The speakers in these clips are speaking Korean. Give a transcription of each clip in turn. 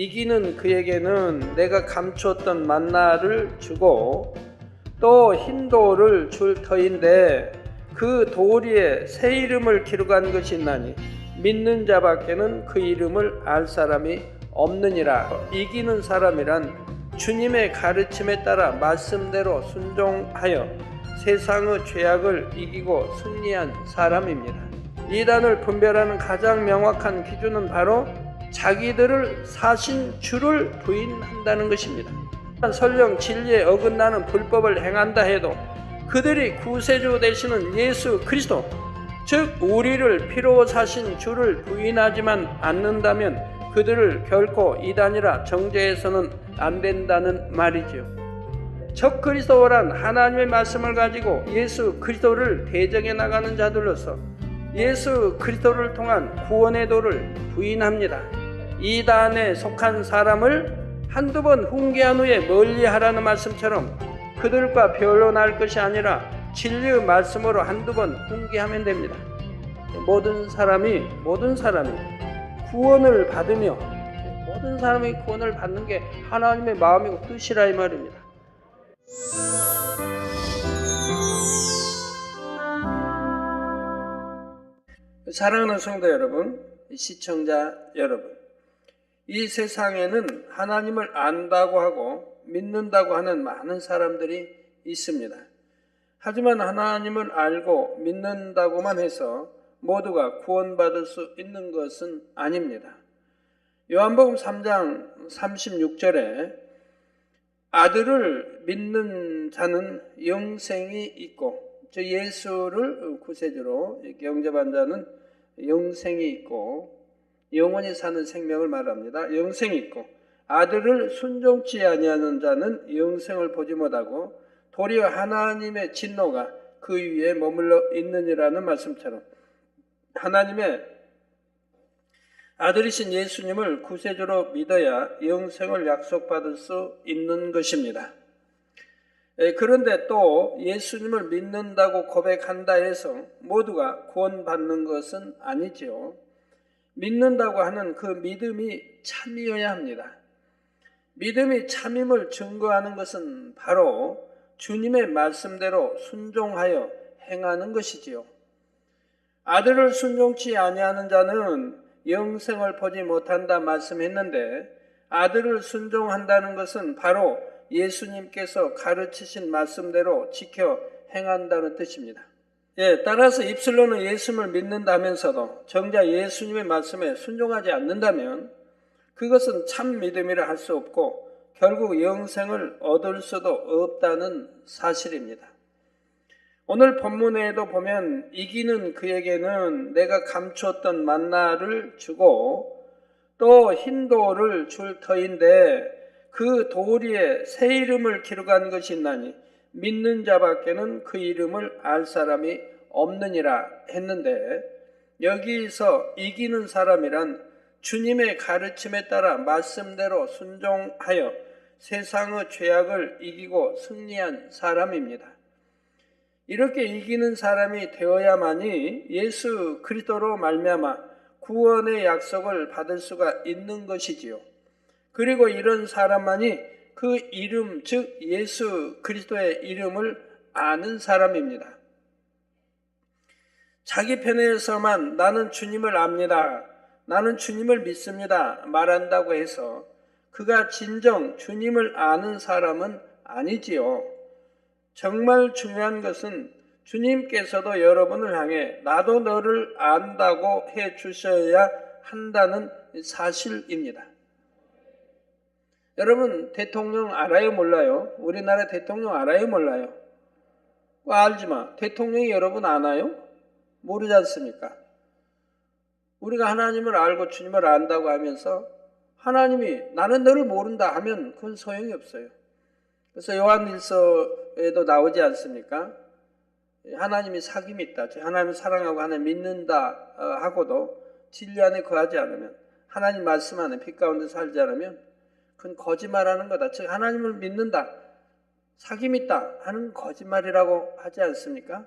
이기는 그에게는 내가 감추었던 만나를 주고 또 흰 돌을 줄 터인데 그 돌 위에 새 이름을 기록한 것이 있나니 믿는 자밖에는 그 이름을 알 사람이 없느니라. 이기는 사람이란 주님의 가르침에 따라 말씀대로 순종하여 세상의 죄악을 이기고 승리한 사람입니다. 이단을 분별하는 가장 명확한 기준은 바로 자기들을 사신 주를 부인한다는 것입니다. 설령 진리에 어긋나는 불법을 행한다 해도 그들이 구세주 되시는 예수 그리스도, 즉 우리를 피로 사신 주를 부인하지만 않는다면 그들을 결코 이단이라 정죄해서는 안 된다는 말이지요. 적 그리스도란 하나님의 말씀을 가지고 예수 그리스도를 대적해 나가는 자들로서 예수 그리스도를 통한 구원의 도를 부인합니다. 이단에 속한 사람을 한두 번 훈계한 후에 멀리하라는 말씀처럼 그들과 변론할 것이 아니라 진리의 말씀으로 한두 번 훈계하면 됩니다. 모든 사람이 구원을 받으며 모든 사람이 구원을 받는 게 하나님의 마음이고 뜻이라 이 말입니다. 사랑하는 성도 여러분, 시청자 여러분, 이 세상에는 하나님을 안다고 하고 믿는다고 하는 많은 사람들이 있습니다. 하지만 하나님을 알고 믿는다고만 해서 모두가 구원받을 수 있는 것은 아닙니다. 요한복음 3장 36절에 아들을 믿는 자는 영생이 있고, 저 예수를 구세주로 영접한 자는 영생이 있고 영원히 사는 생명을 말합니다. 영생이 있고 아들을 순종치 아니하는 자는 영생을 보지 못하고 도리어 하나님의 진노가 그 위에 머물러 있느니라는 말씀처럼 하나님의 아들이신 예수님을 구세주로 믿어야 영생을 약속받을 수 있는 것입니다. 그런데 또 예수님을 믿는다고 고백한다 해서 모두가 구원받는 것은 아니지요. 믿는다고 하는 그 믿음이 참이어야 합니다. 믿음이 참임을 증거하는 것은 바로 주님의 말씀대로 순종하여 행하는 것이지요. 아들을 순종치 아니하는 자는 영생을 보지 못한다 말씀했는데 아들을 순종한다는 것은 바로 예수님께서 가르치신 말씀대로 지켜 행한다는 뜻입니다. 따라서 입술로는 예수님을 믿는다면서도 정작 예수님의 말씀에 순종하지 않는다면 그것은 참 믿음이라 할 수 없고 결국 영생을 얻을 수도 없다는 사실입니다. 오늘 본문에도 보면 이기는 그에게는 내가 감추었던 만나를 주고 또 흰 돌을 줄 터인데 그 돌 위에 새 이름을 기록한 것이 있나니 믿는 자밖에는 그 이름을 알 사람이 없느니라 했는데 여기서 이기는 사람이란 주님의 가르침에 따라 말씀대로 순종하여 세상의 죄악을 이기고 승리한 사람입니다. 이렇게 이기는 사람이 되어야만이 예수 그리스도로 말미암아 구원의 약속을 받을 수가 있는 것이지요. 그리고 이런 사람만이 그 이름, 즉 예수 그리스도의 이름을 아는 사람입니다. 자기 편에서만 나는 주님을 압니다, 나는 주님을 믿습니다 말한다고 해서 그가 진정 주님을 아는 사람은 아니지요. 정말 중요한 것은 주님께서도 여러분을 향해 나도 너를 안다고 해 주셔야 한다는 사실입니다. 여러분 대통령 알아요 몰라요? 우리나라 대통령 알아요 몰라요? 알지 마. 대통령이 여러분 아나요? 모르지 않습니까? 우리가 하나님을 알고 주님을 안다고 하면서 하나님이 나는 너를 모른다 하면 그건 소용이 없어요. 그래서 요한일서에도 나오지 않습니까? 하나님이 사귐이 있다. 하나님을 사랑하고 하나님 믿는다 하고도 진리 안에 거하지 않으면, 하나님 말씀 안에 빛 가운데 살지 않으면 그건 거짓말하는 거다. 즉 하나님을 믿는다, 사귐이 있다 하는 거짓말이라고 하지 않습니까?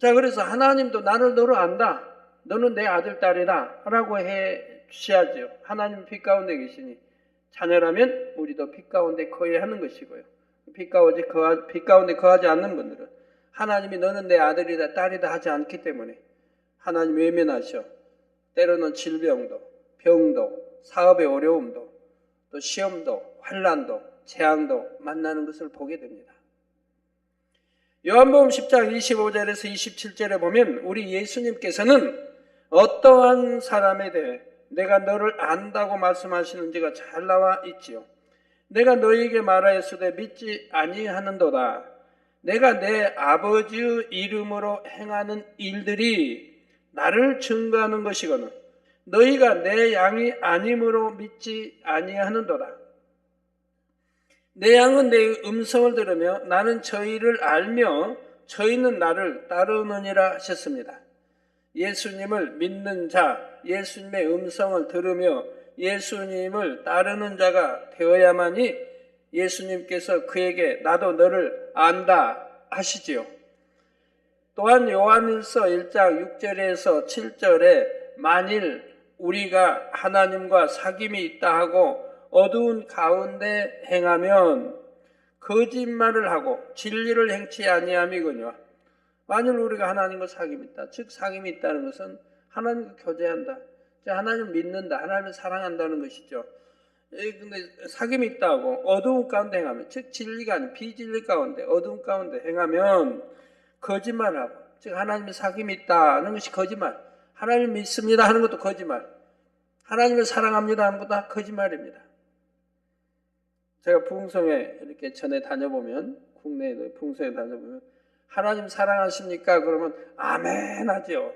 자, 그래서 하나님도 나를 너로 안다, 너는 내 아들 딸이다 라고 해 취하지요. 하나님 빛 가운데 계시니 자녀라면 우리도 빛 가운데 거해야 하는 것이고요. 빛 가운데 거하지 않는 분들은 하나님이 너는 내 아들이다 딸이다 하지 않기 때문에 하나님 외면하셔. 때로는 질병도, 병도, 사업의 어려움도, 또 시험도, 환난도, 재앙도 만나는 것을 보게 됩니다. 요한복음 10장 25절에서 27절에 보면 우리 예수님께서는 어떠한 사람에 대해 내가 너를 안다고 말씀하시는지가 잘 나와 있지요. 내가 너에게 말하였으되 믿지 아니하는도다. 내가 내 아버지의 이름으로 행하는 일들이 나를 증거하는 것이거늘 너희가 내 양이 아님으로 믿지 아니하는도다. 내 양은 내 음성을 들으며 나는 저희를 알며 저희는 나를 따르느니라 하셨습니다. 예수님을 믿는 자, 예수님의 음성을 들으며 예수님을 따르는 자가 되어야만이 예수님께서 그에게 나도 너를 안다 하시지요. 또한 요한일서 1장 6절에서 7절에 만일 우리가 하나님과 사귐이 있다 하고 어두운 가운데 행하면 거짓말을 하고 진리를 행치 아니함이거니와 만일 우리가 하나님과 사귐이 있다. 즉 사귐이 있다는 것은 하나님과 교제한다. 하나님을 믿는다. 하나님을 사랑한다는 것이죠. 근데 사귐이 있다고 어두운 가운데 행하면 즉 진리가 아닌 비진리 가운데 어두운 가운데 행하면 거짓말하고 즉 하나님의 사귐이 있다는 것이 거짓말. 하나님을 믿습니다 하는 것도 거짓말. 하나님을 사랑합니다 하는 것도 다 거짓말입니다. 제가 부흥성에 이렇게 전에 다녀보면 국내에도 부흥성에 다녀보면 하나님 사랑하십니까? 그러면 아멘 하죠.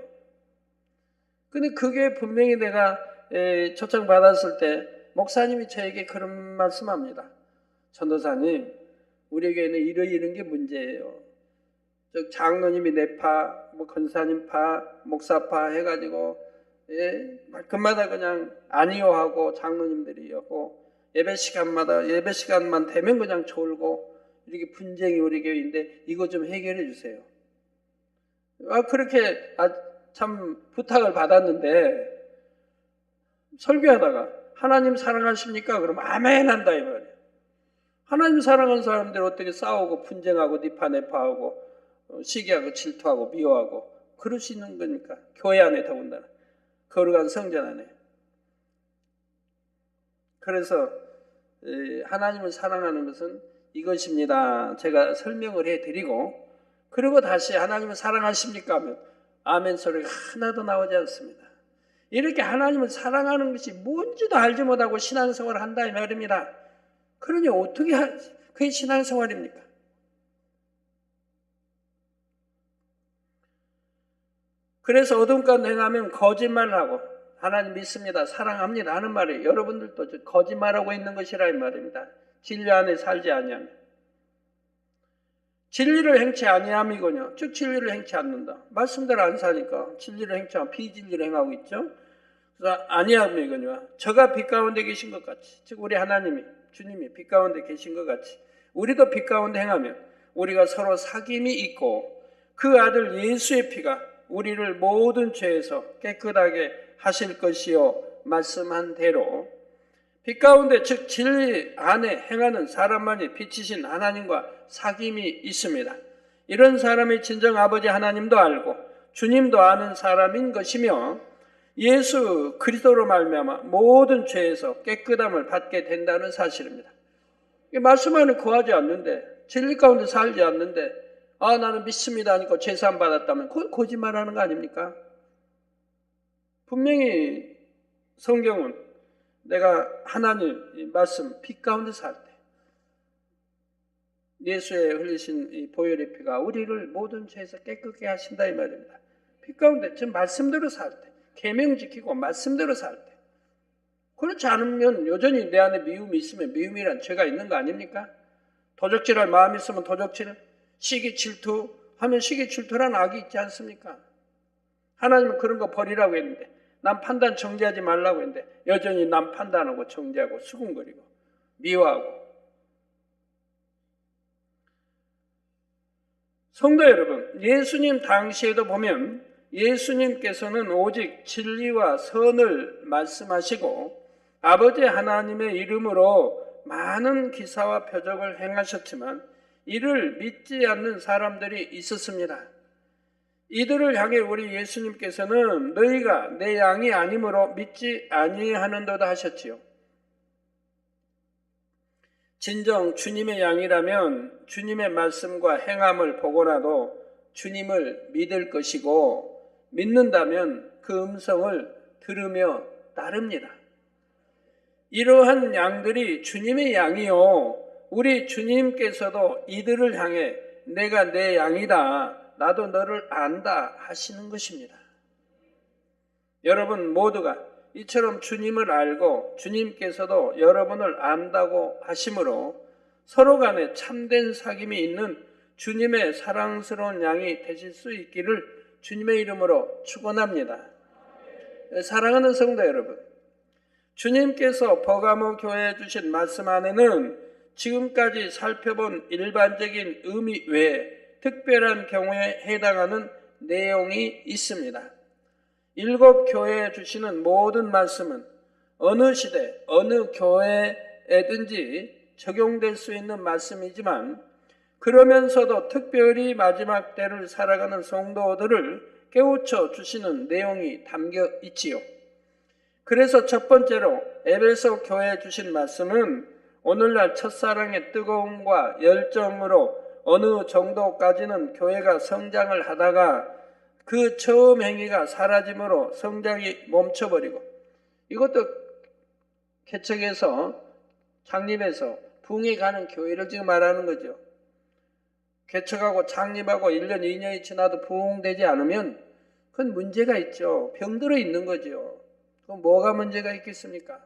근데 그게 분명히 내가 초청 받았을 때 목사님이 저에게 그런 말씀합니다. 전도사님, 우리에게는 이런 게 문제예요. 즉 장로님이 내파, 권사님파, 목사파 해가지고 말끝마다 그냥 아니요 하고 장로님들이 하고 예배 시간만 되면 그냥 졸고 이렇게 분쟁이 우리 교회인데 이거 좀 해결해 주세요. 그렇게 참 부탁을 받았는데 설교하다가 하나님 사랑하십니까? 그러면 아멘 한다 이 말이에요. 하나님 사랑하는 사람들 어떻게 싸우고 분쟁하고 니파내파하고 시기하고 질투하고 미워하고 그럴 수 있는 겁니까? 교회 안에 더군다나 거룩한 성전 안에. 그래서 하나님을 사랑하는 것은 이것입니다. 제가 설명을 해드리고 그리고 다시 하나님을 사랑하십니까? 하면 아멘 소리가 하나도 나오지 않습니다. 이렇게 하나님을 사랑하는 것이 뭔지도 알지 못하고 신앙생활을 한다 이 말입니다. 그러니 어떻게 그게 신앙생활입니까? 그래서 어둠 가운데 행하면 거짓말을 하고 하나님 믿습니다, 사랑합니다 하는 말이 여러분들도 거짓말하고 있는 것이라 이 말입니다. 진리 안에 살지 아니하면 진리를 행치 아니함이거든요. 즉 진리를 행치 않는다. 말씀대로 안 사니까 진리를 행치 않고 비진리를 행하고 있죠. 그래서 아니함이거든요. 저가 빛 가운데 계신 것 같이 즉 우리 하나님이 주님이 빛 가운데 계신 것 같이 우리도 빛 가운데 행하면 우리가 서로 사귐이 있고 그 아들 예수의 피가 우리를 모든 죄에서 깨끗하게 하실 것이요 말씀한 대로 빛 가운데 즉 진리 안에 행하는 사람만이 빛이신 하나님과 사귐이 있습니다. 이런 사람이 진정 아버지 하나님도 알고 주님도 아는 사람인 것이며 예수 그리스도로 말미암아 모든 죄에서 깨끗함을 받게 된다는 사실입니다. 말씀 안에 거하지 않는데 진리 가운데 살지 않는데 나는 믿습니다 하니까 제사함 받았다면 그건 거짓말하는 거 아닙니까? 분명히 성경은 내가 하나님 말씀 빛 가운데 살 때 예수의 흘리신 이 보혈의 피가 우리를 모든 죄에서 깨끗게 하신다 이 말입니다. 빛 가운데 지금 말씀대로 살 때 계명 지키고 말씀대로 살 때 그렇지 않으면 여전히 내 안에 미움이 있으면 미움이란 죄가 있는 거 아닙니까? 도적질할 마음이 있으면 도적질, 시기 질투 하면 시기 질투란 악이 있지 않습니까? 하나님은 그런 거 버리라고 했는데 남 판단 정죄하지 말라고 했는데 여전히 남 판단하고 정죄하고 수군거리고 미워하고. 성도 여러분, 예수님 당시에도 보면 예수님께서는 오직 진리와 선을 말씀하시고 아버지 하나님의 이름으로 많은 기사와 표적을 행하셨지만 이를 믿지 않는 사람들이 있었습니다. 이들을 향해 우리 예수님께서는 너희가 내 양이 아니므로 믿지 아니하는도다 하셨지요. 진정 주님의 양이라면 주님의 말씀과 행함을 보고라도 주님을 믿을 것이고 믿는다면 그 음성을 들으며 따릅니다. 이러한 양들이 주님의 양이요. 우리 주님께서도 이들을 향해 내가 내 양이다. 나도 너를 안다 하시는 것입니다. 여러분 모두가 이처럼 주님을 알고 주님께서도 여러분을 안다고 하심으로 서로 간에 참된 사귐이 있는 주님의 사랑스러운 양이 되실 수 있기를 주님의 이름으로 축원합니다. 사랑하는 성도 여러분, 주님께서 버가모 교회에 주신 말씀 안에는 지금까지 살펴본 일반적인 의미 외에 특별한 경우에 해당하는 내용이 있습니다. 7 교회에 주시는 모든 말씀은 어느 시대, 어느 교회에든지 적용될 수 있는 말씀이지만 그러면서도 특별히 마지막 때를 살아가는 성도들을 깨우쳐 주시는 내용이 담겨 있지요. 그래서 첫 번째로 에베소 교회에 주신 말씀은 오늘날 첫사랑의 뜨거움과 열정으로 어느 정도까지는 교회가 성장을 하다가 그 처음 행위가 사라짐으로 성장이 멈춰버리고 이것도 개척해서 창립해서 부흥해 가는 교회를 지금 말하는 거죠. 개척하고 창립하고 1년, 2년이 지나도 부흥되지 않으면 그건 문제가 있죠. 병들어 있는 거죠. 그럼 뭐가 문제가 있겠습니까?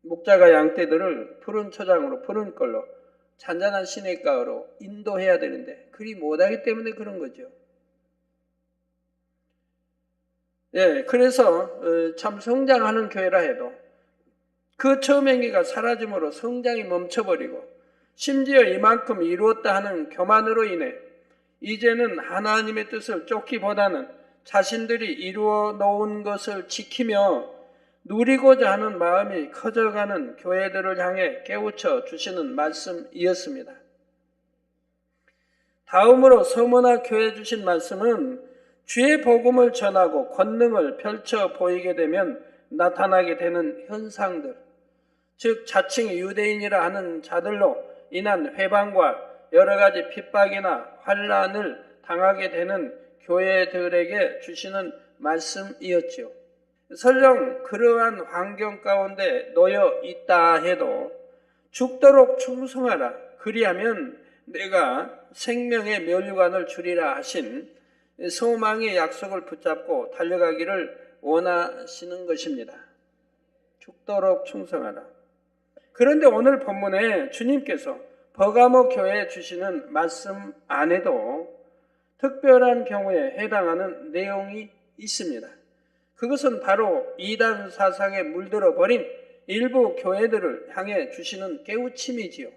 목자가 양떼들을 푸른 초장으로 푸른 걸로 잔잔한 시냇가로 인도해야 되는데 그리 못하기 때문에 그런 거죠. 그래서 참 성장하는 교회라 해도 그 처음 행위가 사라짐으로 성장이 멈춰버리고 심지어 이만큼 이루었다 하는 교만으로 인해 이제는 하나님의 뜻을 쫓기보다는 자신들이 이루어 놓은 것을 지키며 누리고자 하는 마음이 커져가는 교회들을 향해 깨우쳐 주시는 말씀이었습니다. 다음으로 서머나 교회에 주신 말씀은 주의 복음을 전하고 권능을 펼쳐 보이게 되면 나타나게 되는 현상들, 즉 자칭 유대인이라 하는 자들로 인한 회방과 여러 가지 핍박이나 환란을 당하게 되는 교회들에게 주시는 말씀이었지요. 설령 그러한 환경 가운데 놓여 있다 해도 죽도록 충성하라. 그리하면 내가 생명의 면류관을 주리라 하신 소망의 약속을 붙잡고 달려가기를 원하시는 것입니다. 죽도록 충성하라. 그런데 오늘 본문에 주님께서 버가모 교회에 주시는 말씀 안에도 특별한 경우에 해당하는 내용이 있습니다. 그것은 바로 이단 사상에 물들어 버린 일부 교회들을 향해 주시는 깨우침이지요.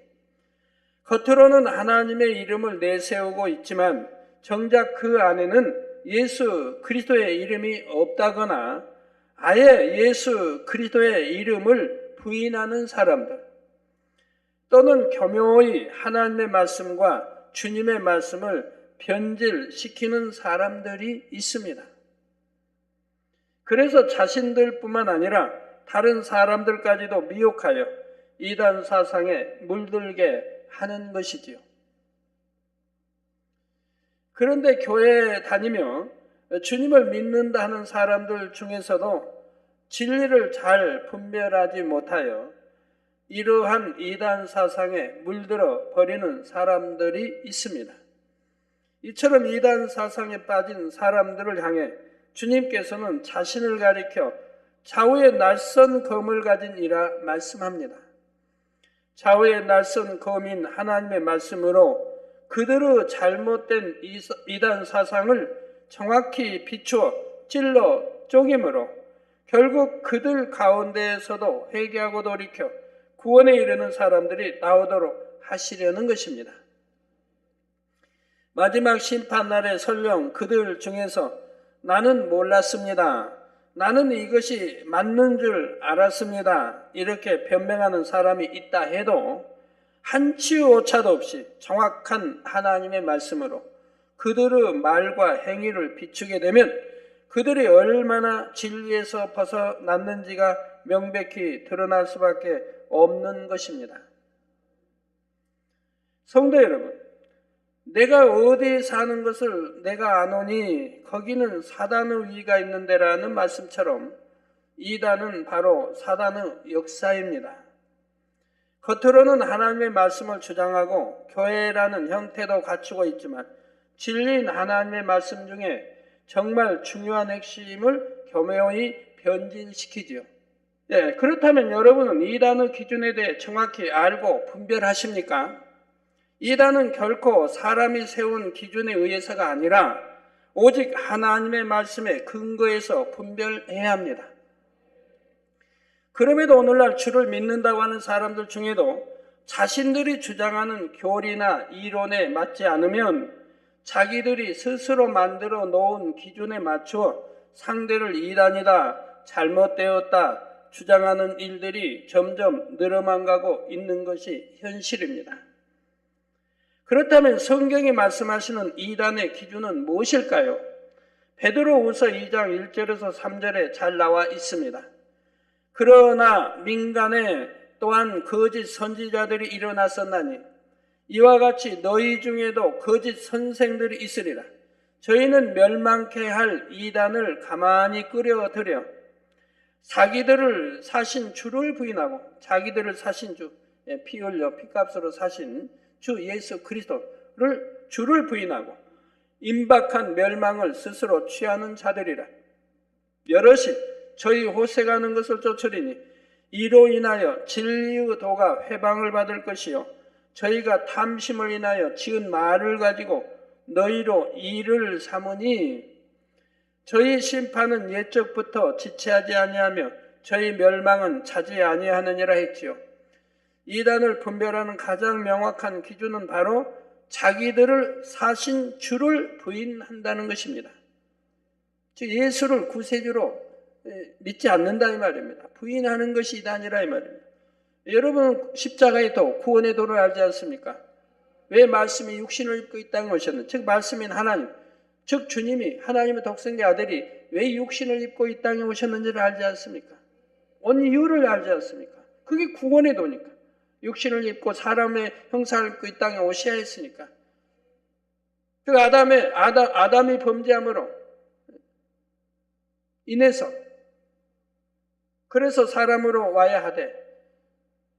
겉으로는 하나님의 이름을 내세우고 있지만 정작 그 안에는 예수 그리스도의 이름이 없다거나 아예 예수 그리스도의 이름을 부인하는 사람들 또는 교묘히 하나님의 말씀과 주님의 말씀을 변질시키는 사람들이 있습니다. 그래서 자신들뿐만 아니라 다른 사람들까지도 미혹하여 이단 사상에 물들게 하는 것이지요. 그런데 교회에 다니며 주님을 믿는다 하는 사람들 중에서도 진리를 잘 분별하지 못하여 이러한 이단 사상에 물들어 버리는 사람들이 있습니다. 이처럼 이단 사상에 빠진 사람들을 향해 주님께서는 자신을 가리켜 좌우의 낯선 검을 가진 이라 말씀합니다. 좌우의 낯선 검인 하나님의 말씀으로 그들의 잘못된 이단 사상을 정확히 비추어 찔러 쪼개므로 결국 그들 가운데에서도 회개하고 돌이켜 구원에 이르는 사람들이 나오도록 하시려는 것입니다. 마지막 심판날에 설령 그들 중에서 나는 몰랐습니다, 나는 이것이 맞는 줄 알았습니다, 이렇게 변명하는 사람이 있다 해도 한치 오차도 없이 정확한 하나님의 말씀으로 그들의 말과 행위를 비추게 되면 그들이 얼마나 진리에서 벗어났는지가 명백히 드러날 수밖에 없는 것입니다. 성도 여러분, 내가 어디에 사는 것을 내가 아노니 거기는 사단의 위가 있는데라는 말씀처럼 이단은 바로 사단의 역사입니다. 겉으로는 하나님의 말씀을 주장하고 교회라는 형태도 갖추고 있지만 진리인 하나님의 말씀 중에 정말 중요한 핵심을 교묘히 변질시키지요. 그렇다면 여러분은 이단의 기준에 대해 정확히 알고 분별하십니까? 이단은 결코 사람이 세운 기준에 의해서가 아니라 오직 하나님의 말씀에 근거해서 분별해야 합니다. 그럼에도 오늘날 주를 믿는다고 하는 사람들 중에도 자신들이 주장하는 교리나 이론에 맞지 않으면 자기들이 스스로 만들어 놓은 기준에 맞추어 상대를 이단이다, 잘못되었다 주장하는 일들이 점점 늘어만 가고 있는 것이 현실입니다. 그렇다면 성경이 말씀하시는 이단의 기준은 무엇일까요? 베드로후서 2장 1절에서 3절에 잘 나와 있습니다. 그러나 민간에 또한 거짓 선지자들이 일어났었나니 이와 같이 너희 중에도 거짓 선생들이 있으리라. 저희는 멸망케 할 이단을 가만히 끌어들여 자기들을 사신 주를 부인하고 자기들을 사신 주, 피 흘려 피값으로 사신 주 예수 그리스도를 주를 부인하고 임박한 멸망을 스스로 취하는 자들이라. 여럿이 저희 호색하는 것을 쫓으리니 이로 인하여 진리의 도가 회방을 받을 것이요 저희가 탐심을 인하여 지은 말을 가지고 너희로 일을 삼으니 저희 심판은 옛적부터 지체하지 아니하며 저희 멸망은 차지 아니하느니라 했지요. 이단을 분별하는 가장 명확한 기준은 바로 자기들을 사신 주를 부인한다는 것입니다. 즉 예수를 구세주로 믿지 않는다 이 말입니다. 부인하는 것이 이단이라 이 말입니다. 여러분 십자가의 도, 구원의 도를 알지 않습니까? 왜 말씀이 육신을 입고 이 땅에 오셨는지, 즉 말씀인 하나님, 즉 주님이 하나님의 독생자 아들이 왜 육신을 입고 이 땅에 오셨는지를 알지 않습니까? 온 이유를 알지 않습니까? 그게 구원의 도니까. 육신을 입고 사람의 형상을 입고 이 땅에 오셔야 했으니까. 그 아담이 범죄함으로 인해서 그래서 사람으로 와야 하되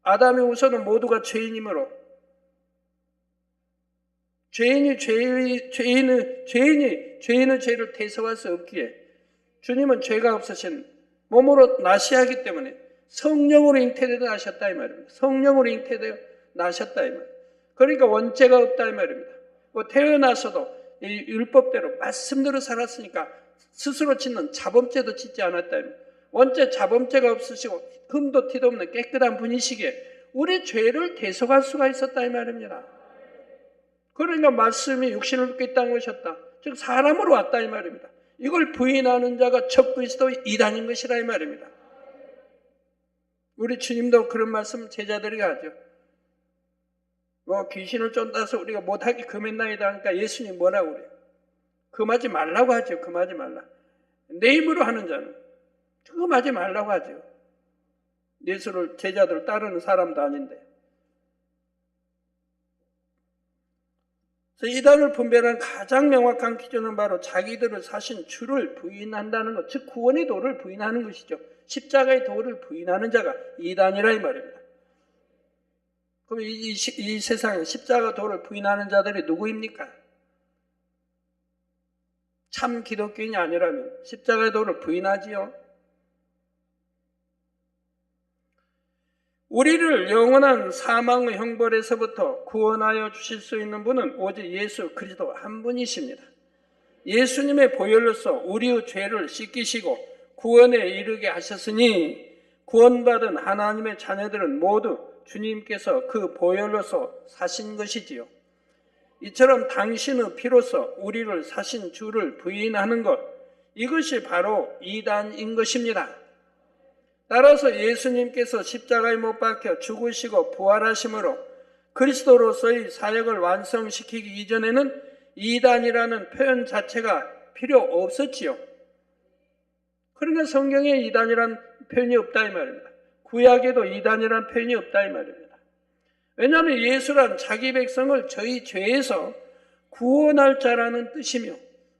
아담이 우선은 모두가 죄인이므로 죄인의 죄를 대속할 수 없기에 주님은 죄가 없으신 몸으로 나시하기 때문에 성령으로 잉태되어 나셨다 이 말입니다. 성령으로 잉태되어 나셨다 이 말입니다. 그러니까 원죄가 없다 이 말입니다. 태어나서도 이 율법대로 말씀대로 살았으니까 스스로 짓는 자범죄도 짓지 않았다 이 말입니다. 원죄 자범죄가 없으시고 흠도 티도 없는 깨끗한 분이시기에 우리 죄를 대속할 수가 있었다 이 말입니다. 그러니까 말씀이 육신을 입고 이 땅에 오셨다. 즉 사람으로 왔다 이 말입니다. 이걸 부인하는 자가 적그리스도 이단인 것이라 이 말입니다. 우리 주님도 그런 말씀 제자들에게 하죠. 귀신을 쫓아서 우리가 못하게 금했나이다 하니까 예수님 뭐라고 그래요? 금하지 말라고 하죠. 금하지 말라. 내 힘으로 하는 자는 금하지 말라고 하죠. 예수를 제자들 따르는 사람도 아닌데. 그래서 이단을 분별하는 가장 명확한 기준은 바로 자기들을 사신 주를 부인한다는 것, 즉 구원의 도를 부인하는 것이죠. 십자가의 도를 부인하는 자가 이단이라 이 말입니다. 그럼 이 세상에 십자가 도를 부인하는 자들이 누구입니까? 참 기독교인이 아니라면 십자가의 도를 부인하지요. 우리를 영원한 사망의 형벌에서부터 구원하여 주실 수 있는 분은 오직 예수 그리스도 한 분이십니다. 예수님의 보혈로서 우리의 죄를 씻기시고 구원에 이르게 하셨으니 구원받은 하나님의 자녀들은 모두 주님께서 그 보혈로서 사신 것이지요. 이처럼 당신의 피로서 우리를 사신 주를 부인하는 것, 이것이 바로 이단인 것입니다. 따라서 예수님께서 십자가에 못 박혀 죽으시고 부활하심으로 그리스도로서의 사역을 완성시키기 이전에는 이단이라는 표현 자체가 필요 없었지요. 그러니까 성경에 이단이라는 표현이 없다 이 말입니다. 구약에도 이단이라는 표현이 없다 이 말입니다. 왜냐하면 예수란 자기 백성을 저희 죄에서 구원할 자라는 뜻이며,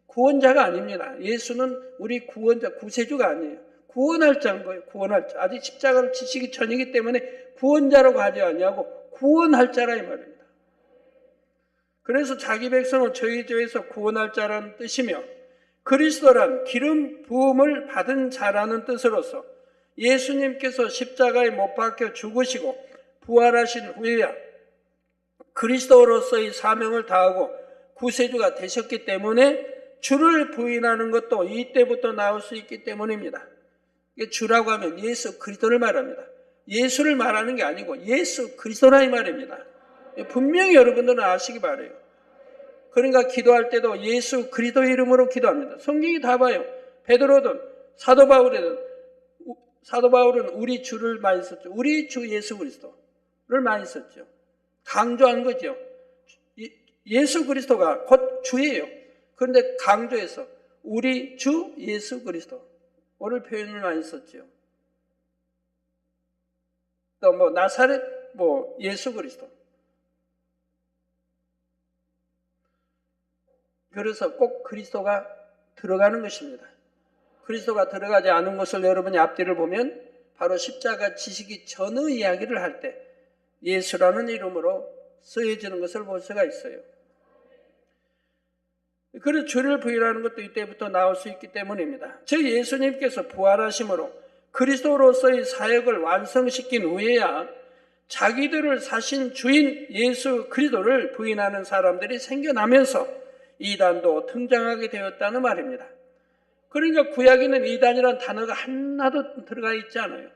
구원자가 아닙니다. 예수는 우리 구원자, 구세주가 아니에요. 구원할 자인 거예요. 구원할 자. 아직 십자가를 지시기 전이기 때문에 구원자라고 하지 아니하고 구원할 자라 이 말입니다. 그래서 자기 백성을 저희 죄에서 구원할 자라는 뜻이며, 그리스도란 기름 부음을 받은 자라는 뜻으로서 예수님께서 십자가에 못 박혀 죽으시고 부활하신 후에야 그리스도로서의 사명을 다하고 구세주가 되셨기 때문에 주를 부인하는 것도 이때부터 나올 수 있기 때문입니다. 주라고 하면 예수 그리스도를 말합니다. 예수를 말하는 게 아니고 예수 그리스도라 이 말입니다. 분명히 여러분들은 아시기 바라요. 그러니까 기도할 때도 예수 그리스도의 이름으로 기도합니다. 성경이 다 봐요. 베드로든 사도 바울은 우리 주를 많이 썼죠. 우리 주 예수 그리스도를 많이 썼죠. 강조한 거죠. 예수 그리스도가 곧 주예요. 그런데 강조해서 우리 주 예수 그리스도를 표현을 많이 썼죠. 또 나사렛 예수 그리스도. 그래서 꼭 그리스도가 들어가는 것입니다. 그리스도가 들어가지 않은 것을 여러분이 앞뒤를 보면 바로 십자가 지시기 전의 이야기를 할 때 예수라는 이름으로 쓰여지는 것을 볼 수가 있어요. 그래서 주를 부인하는 것도 이때부터 나올 수 있기 때문입니다. 저 예수님께서 부활하심으로 그리스도로서의 사역을 완성시킨 후에야 자기들을 사신 주인 예수 그리스도를 부인하는 사람들이 생겨나면서 이단도 등장하게 되었다는 말입니다. 그러니까 구약에는 이단이라는 단어가 하나도 들어가 있지 않아요.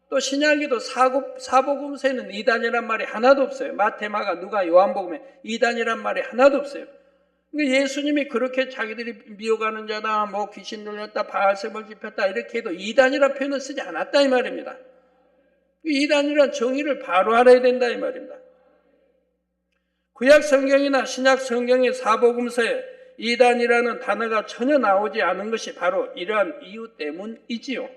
또 신약에도 사복음서에는 이단이란 말이 하나도 없어요. 마태, 마가, 누가, 요한복음에 이단이란 말이 하나도 없어요. 그러니까 예수님이 그렇게 자기들이 미혹하는 자다, 귀신 들렸다, 바알셈을 집혔다 이렇게 해도 이단이란 표현을 쓰지 않았다 이 말입니다. 이단이란 정의를 바로 알아야 된다 이 말입니다. 구약 성경이나 신약 성경의 사복음서에 이단이라는 단어가 전혀 나오지 않은 것이 바로 이러한 이유 때문이지요.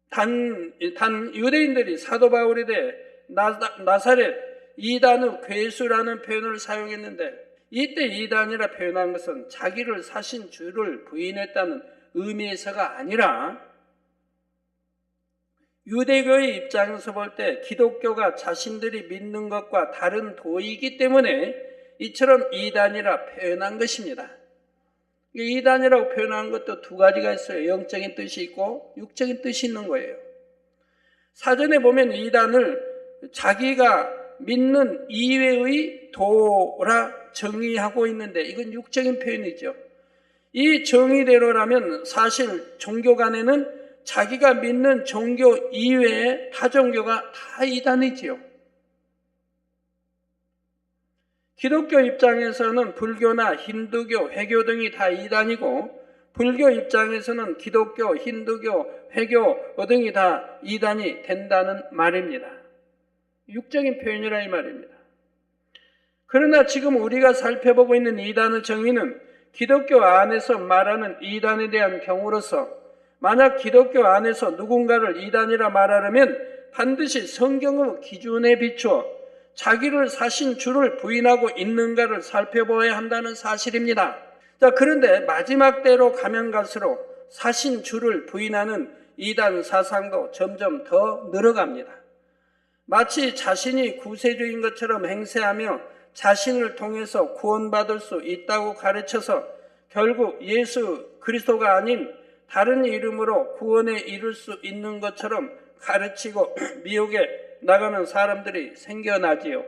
단 유대인들이 사도 바울에 대해 나사렛 이단의 괴수라는 표현을 사용했는데, 이때 이단이라 표현한 것은 자기를 사신 주를 부인했다는 의미에서가 아니라 유대교의 입장에서 볼 때 기독교가 자신들이 믿는 것과 다른 도이기 때문에 이처럼 이단이라 표현한 것입니다. 이단이라고 표현한 것도 두 가지가 있어요. 영적인 뜻이 있고 육적인 뜻이 있는 거예요. 사전에 보면 이단을 자기가 믿는 이외의 도라 정의하고 있는데 이건 육적인 표현이죠. 이 정의대로라면 사실 종교 간에는 자기가 믿는 종교 이외의 타 종교가 다 이단이지요. 기독교 입장에서는 불교나 힌두교, 회교 등이 다 이단이고, 불교 입장에서는 기독교, 힌두교, 회교 등이 다 이단이 된다는 말입니다. 육적인 표현이라 이 말입니다. 그러나 지금 우리가 살펴보고 있는 이단의 정의는 기독교 안에서 말하는 이단에 대한 경우로서, 만약 기독교 안에서 누군가를 이단이라 말하려면 반드시 성경의 기준에 비추어 자기를 사신 주를 부인하고 있는가를 살펴봐야 한다는 사실입니다. 자, 그런데 마지막 때로 가면 갈수록 사신 주를 부인하는 이단 사상도 점점 더 늘어갑니다. 마치 자신이 구세주인 것처럼 행세하며 자신을 통해서 구원받을 수 있다고 가르쳐서 결국 예수 그리스도가 아닌 다른 이름으로 구원에 이를 수 있는 것처럼 가르치고 미혹에 나가는 사람들이 생겨나지요.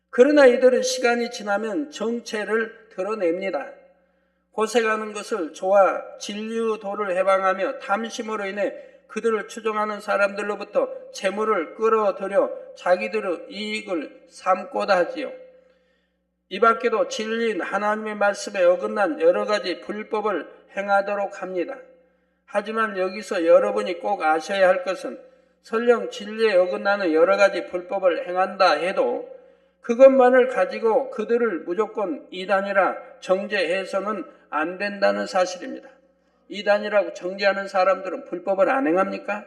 그러나 이들은 시간이 지나면 정체를 드러냅니다. 고생하는 것을 좋아 진리의 도를 해방하며 탐심으로 인해 그들을 추종하는 사람들로부터 재물을 끌어들여 자기들의 이익을 삼고자 하지요. 이 밖에도 진리인 하나님의 말씀에 어긋난 여러 가지 불법을 행하도록 합니다. 하지만 여기서 여러분이 꼭 아셔야 할 것은 설령 진리에 어긋나는 여러 가지 불법을 행한다 해도 그것만을 가지고 그들을 무조건 이단이라 정죄해서는 안 된다는 사실입니다. 이단이라고 정죄하는 사람들은 불법을 안 행합니까?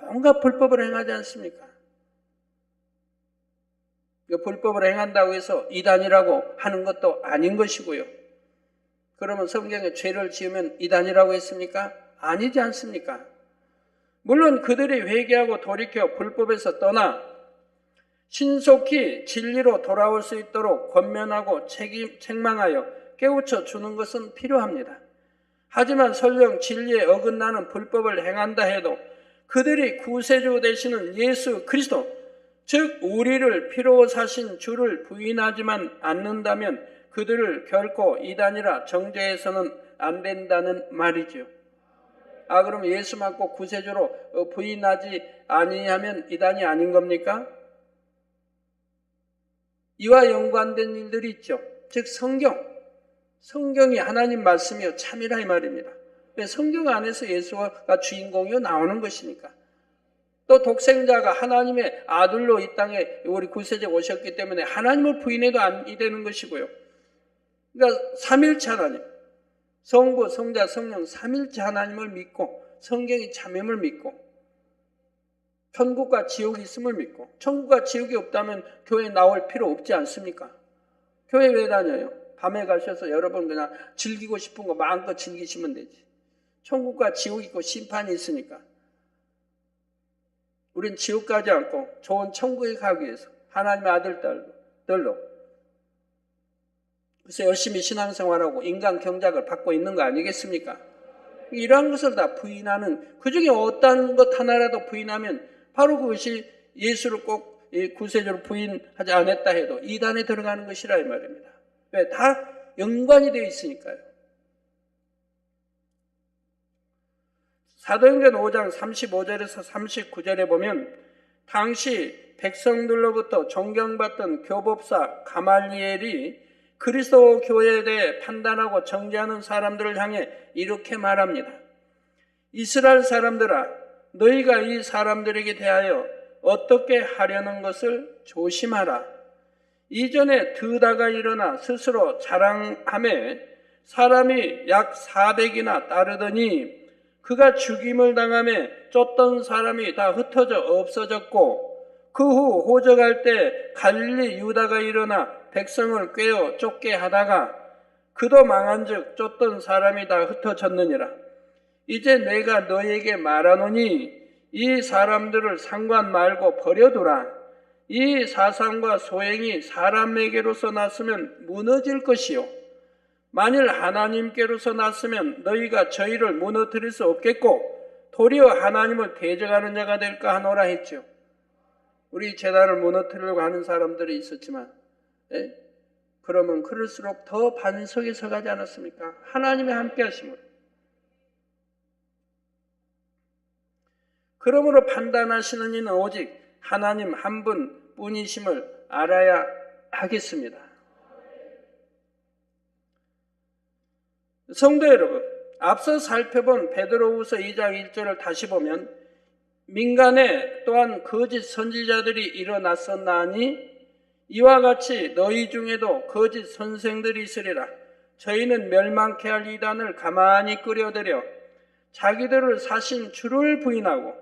온갖 불법을 행하지 않습니까? 불법을 행한다고 해서 이단이라고 하는 것도 아닌 것이고요. 그러면 성경에 죄를 지으면 이단이라고 했습니까? 아니지 않습니까? 물론 그들이 회개하고 돌이켜 불법에서 떠나 신속히 진리로 돌아올 수 있도록 권면하고 책망하여 깨우쳐 주는 것은 필요합니다. 하지만 설령 진리에 어긋나는 불법을 행한다 해도 그들이 구세주 되시는 예수 그리스도, 즉 우리를 피로 사신 주를 부인하지만 않는다면 그들을 결코 이단이라 정죄해서는 안 된다는 말이죠. 그럼 예수만 꼭 구세주로 부인하지 아니하면 이단이 아닌 겁니까? 이와 연관된 일들이 있죠. 즉 성경이 하나님 말씀이요 참이라 이 말입니다. 성경 안에서 예수가 주인공이요 나오는 것이니까. 또 독생자가 하나님의 아들로 이 땅에 우리 구세주에 오셨기 때문에 하나님을 부인해도 안 되는 것이고요. 그러니까 삼일체 하나님, 성부, 성자, 성령 삼일체 하나님을 믿고 성경이 참임을 믿고 천국과 지옥이 있음을 믿고 천국과 지옥이 없다면 교회 나올 필요 없지 않습니까? 교회 왜 다녀요? 밤에 가셔서 여러분 그냥 즐기고 싶은 거 마음껏 즐기시면 되지. 천국과 지옥이 있고 심판이 있으니까. 우린 지옥 가지 않고 좋은 천국에 가기 위해서 하나님의 아들들로 그래서 열심히 신앙생활하고 인간 경작을 받고 있는 거 아니겠습니까? 이러한 것을 다 부인하는, 그중에 어떤 것 하나라도 부인하면 바로 그것이 예수를 꼭 구세주로 부인하지 않았다 해도 이단에 들어가는 것이라 이 말입니다. 왜? 다 연관이 되어 있으니까요. 사도행전 5장 35절에서 39절에 보면 당시 백성들로부터 존경받던 교법사 가말리엘이 그리스도 교회에 대해 판단하고 정죄하는 사람들을 향해 이렇게 말합니다. 이스라엘 사람들아, 너희가 이 사람들에게 대하여 어떻게 하려는 것을 조심하라. 이전에 드다가 일어나 스스로 자랑하며 사람이 약 400이나 따르더니 그가 죽임을 당하며 쫓던 사람이 다 흩어져 없어졌고 그 후 호적할 때 갈릴리 유다가 일어나 백성을 꿰어 쫓게 하다가 그도 망한즉 쫓던 사람이 다 흩어졌느니라. 이제 내가 너희에게 말하노니 이 사람들을 상관 말고 버려두라. 이 사상과 소행이 사람에게로서 났으면 무너질 것이요 만일 하나님께로서 났으면 너희가 저희를 무너뜨릴 수 없겠고 도리어 하나님을 대적하는 자가 될까 하노라 했죠. 우리 재단을 무너뜨리려고 하는 사람들이 있었지만 그러면 그럴수록 더 반석에 서가지 않았습니까? 하나님의 함께 하심으로. 그러므로 판단하시는 이는 오직 하나님 한 분뿐이심을 알아야 하겠습니다. 성도 여러분, 앞서 살펴본 베드로후서 2장 1절을 다시 보면 민간에 또한 거짓 선지자들이 일어났었나니 이와 같이 너희 중에도 거짓 선생들이 있으리라. 저희는 멸망케 할 이단을 가만히 끌어들여 자기들을 사신 주를 부인하고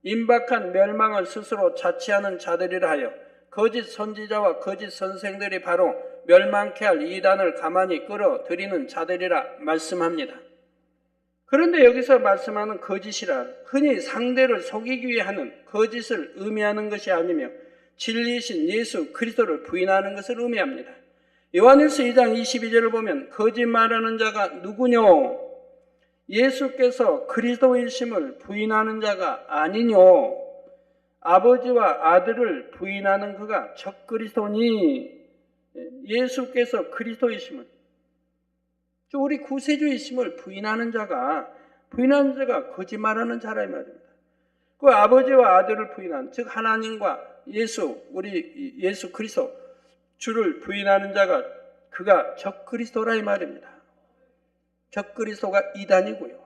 임박한 멸망을 스스로 자취하는 자들이라 하여 거짓 선지자와 거짓 선생들이 바로 멸망케 할 이단을 가만히 끌어들이는 자들이라 말씀합니다. 그런데 여기서 말씀하는 거짓이란 흔히 상대를 속이기 위해 하는 거짓을 의미하는 것이 아니며 진리이신 예수 그리스도를 부인하는 것을 의미합니다. 요한일서 2장 22절을 보면 거짓말하는 자가 누구뇨? 예수께서 그리스도이심을 부인하는 자가 아니뇨? 아버지와 아들을 부인하는 그가 적그리스도니 예수께서 그리스도이심을 우리 구세주이심을 부인하는 자가 부인하는 자가 거짓말하는 자라 이 말입니다. 그 아버지와 아들을 부인한, 즉 하나님과 우리 예수 그리스도 주를 부인하는 자가 그가 적그리스도라 이 말입니다. 적그리스도가 이단이고요.